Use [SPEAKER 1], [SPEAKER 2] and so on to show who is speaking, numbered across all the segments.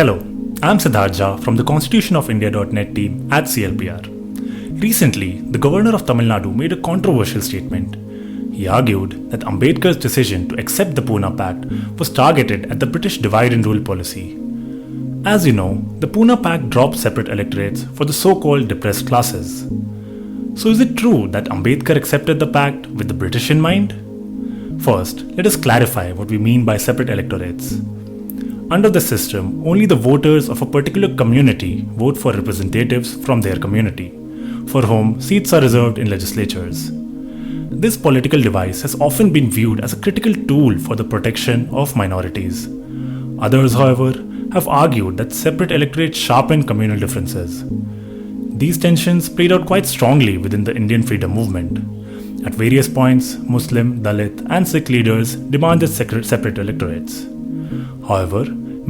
[SPEAKER 1] Hello, I'm Siddharth from the Constitution of India.net team at CLPR. Recently, the Governor of Tamil Nadu made a controversial statement. He argued that Ambedkar's decision to accept the Poona Pact was targeted at the British divide and rule policy. As you know, the Poona Pact dropped separate electorates for the so-called depressed classes. So is it true that Ambedkar accepted the pact with the British in mind? First, let us clarify what we mean by separate electorates. Under the system, only the voters of a particular community vote for representatives from their community, for whom seats are reserved in legislatures. This political device has often been viewed as a critical tool for the protection of minorities. Others, however, have argued that separate electorates sharpen communal differences. These tensions played out quite strongly within the Indian freedom movement. At various points, Muslim, Dalit, and Sikh leaders demanded separate electorates. However,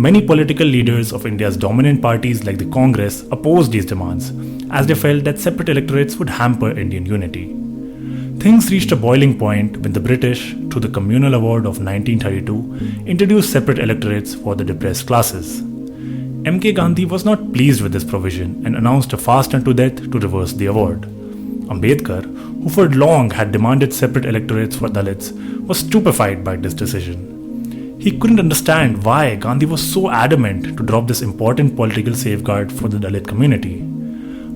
[SPEAKER 1] many political leaders of India's dominant parties like the Congress opposed these demands, as they felt that separate electorates would hamper Indian unity. Things reached a boiling point when the British, through the Communal Award of 1932, introduced separate electorates for the depressed classes. M.K. Gandhi was not pleased with this provision and announced a fast unto death to reverse the award. Ambedkar, who for long had demanded separate electorates for Dalits, was stupefied by this decision. He couldn't understand why Gandhi was so adamant to drop this important political safeguard for the Dalit community.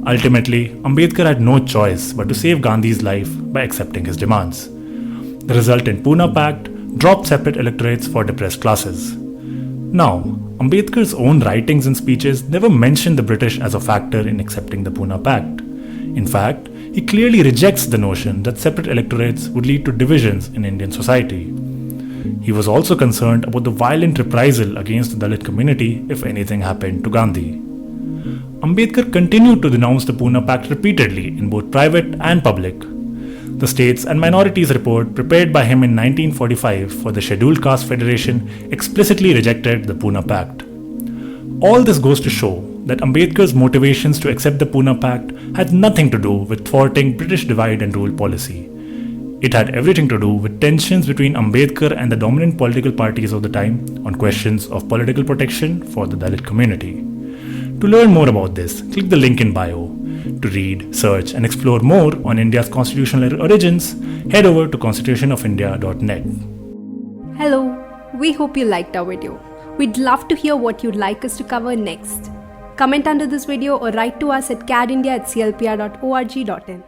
[SPEAKER 1] Ultimately, Ambedkar had no choice but to save Gandhi's life by accepting his demands. The resultant Poona Pact dropped separate electorates for depressed classes. Now, Ambedkar's own writings and speeches never mentioned the British as a factor in accepting the Poona Pact. In fact, he clearly rejects the notion that separate electorates would lead to divisions in Indian society. He was also concerned about the violent reprisal against the Dalit community if anything happened to Gandhi. Ambedkar continued to denounce the Poona Pact repeatedly in both private and public. The States and Minorities Report prepared by him in 1945 for the Scheduled Caste Federation explicitly rejected the Poona Pact. All this goes to show that Ambedkar's motivations to accept the Poona Pact had nothing to do with thwarting British divide and rule policy. It had everything to do with tensions between Ambedkar and the dominant political parties of the time on questions of political protection for the Dalit community. To learn more about this, click the link in bio. To read, search, and explore more on India's constitutional origins, head over to constitutionofindia.net.
[SPEAKER 2] Hello, we hope you liked our video. We'd love to hear what you'd like us to cover next. Comment under this video or write to us at cadindia@clpr.org.in.